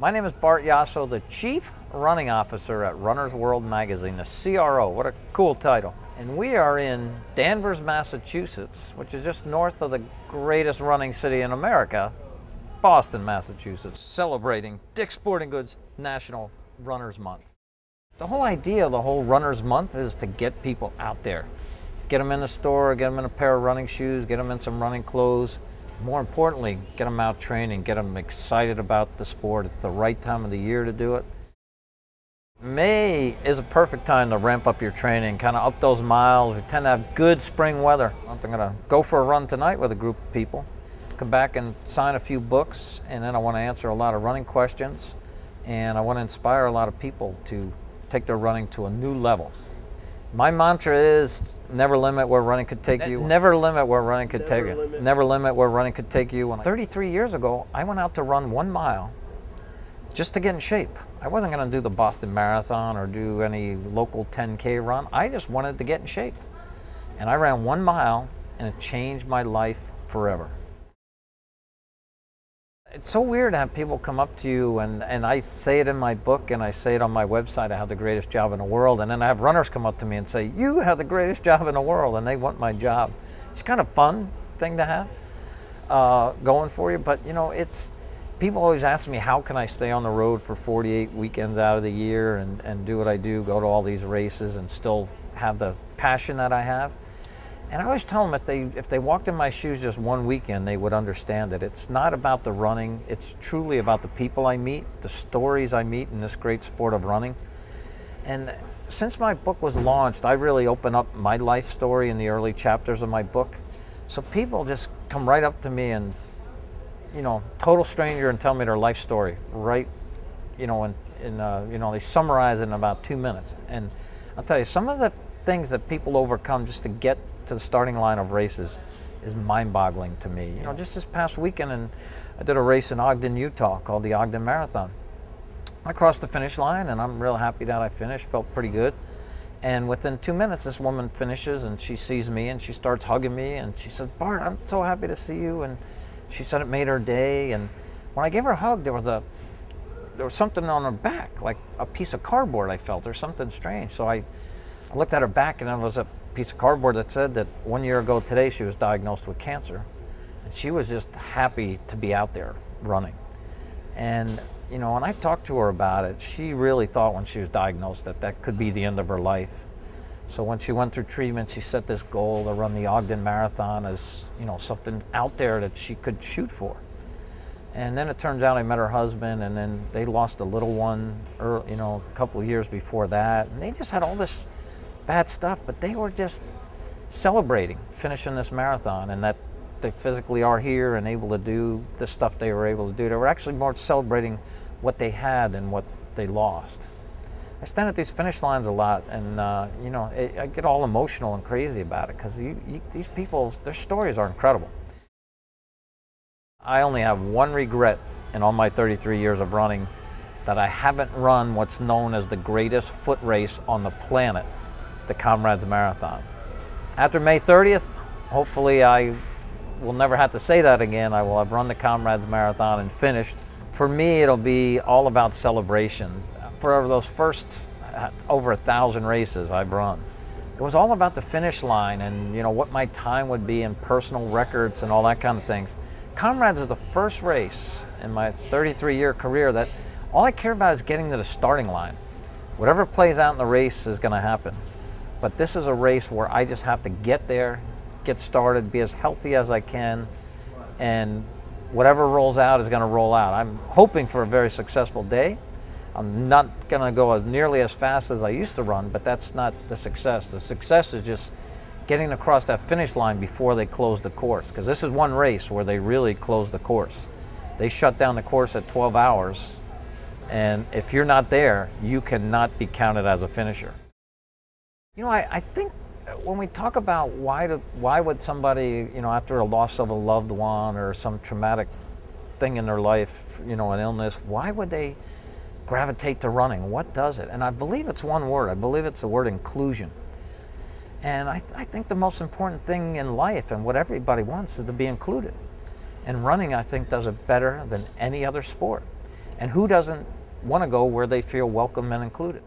My name is Bart Yasso, the Chief Running Officer at Runner's World Magazine, the CRO. What a cool title. And we are in Danvers, Massachusetts, which is just north of the greatest running city in America, Boston, Massachusetts, celebrating Dick's Sporting Goods National Runners Month. The whole idea of the whole Runners Month is to get people out there. Get them in the store, get them in a pair of running shoes, get them in some running clothes. More importantly, get them out training, get them excited about the sport. It's the right time of the year to do it. May is a perfect time to ramp up your training, kind of up those miles. We tend to have good spring weather. I'm going to go for a run tonight with a group of people, come back and sign a few books, and then I want to answer a lot of running questions, and I want to inspire a lot of people to take their running to a new level. My mantra is never limit where running could take you. Never limit where running could take you. Never limit where running could take you. 33 years ago, I went out to run 1 mile just to get in shape. I wasn't going to do the Boston Marathon or do any local 10K run. I just wanted to get in shape. And I ran 1 mile, and it changed my life forever. It's so weird to have people come up to you, and I say it in my book and I say it on my website, I have the greatest job in the world, and then I have runners come up to me and say, you have the greatest job in the world, and they want my job. It's kind of a fun thing to have going for you, but you know, people always ask me, how can I stay on the road for 48 weekends out of the year and do what I do, go to all these races and still have the passion that I have? And I always tell them if they walked in my shoes just 1 weekend, they would understand that it's not about the running, it's truly about the people I meet, the stories I meet in this great sport of running. And since my book was launched, I really opened up my life story in the early chapters of my book. So people just come right up to me and, you know, total stranger, and tell me their life story, right, you know, they summarize it in about 2 minutes. And I'll tell you, some of the things that people overcome just to get to the starting line of races is mind-boggling to me. You know, just this past weekend, and I did a race in Ogden, Utah called the Ogden Marathon. I crossed the finish line, and I'm real happy that I finished, felt pretty good. And within 2 minutes, this woman finishes, and she sees me, and she starts hugging me, and she said, Bart, I'm so happy to see you. And she said it made her day. And when I gave her a hug, there was something on her back, like a piece of cardboard I felt, or something strange. So I looked at her back, and there was a piece of cardboard that said that 1 year ago today she was diagnosed with cancer, and she was just happy to be out there running. And you know, when I talked to her about it, she really thought when she was diagnosed that that could be the end of her life. So when she went through treatment, she set this goal to run the Ogden Marathon as, you know, something out there that she could shoot for. And then it turns out I met her husband, and then they lost a little one, you know, a couple of years before that, and they just had all this bad stuff, but they were just celebrating finishing this marathon and that they physically are here and able to do the stuff they were able to do. They were actually more celebrating what they had than what they lost. I stand at these finish lines a lot, and you know, I get all emotional and crazy about it because these people's, their stories are incredible. I only have one regret in all my 33 years of running, that I haven't run what's known as the greatest foot race on the planet, the Comrades Marathon. After May 30th, hopefully I will never have to say that again. I will have run the Comrades Marathon and finished. For me, it'll be all about celebration. For those first over 1,000 races I've run, it was all about the finish line and, you know, what my time would be and personal records and all that kind of things. Comrades is the first race in my 33-year career that all I care about is getting to the starting line. Whatever plays out in the race is going to happen. But this is a race where I just have to get there, get started, be as healthy as I can, and whatever rolls out is going to roll out. I'm hoping for a very successful day. I'm not going to go nearly as fast as I used to run, but that's not the success. The success is just getting across that finish line before they close the course, because this is one race where they really close the course. They shut down the course at 12 hours, and if you're not there, you cannot be counted as a finisher. You know, I think when we talk about why would somebody, you know, after a loss of a loved one or some traumatic thing in their life, you know, an illness, why would they gravitate to running? What does it? And I believe it's one word. I believe it's the word inclusion. And I think the most important thing in life and what everybody wants is to be included. And running, I think, does it better than any other sport. And who doesn't want to go where they feel welcome and included?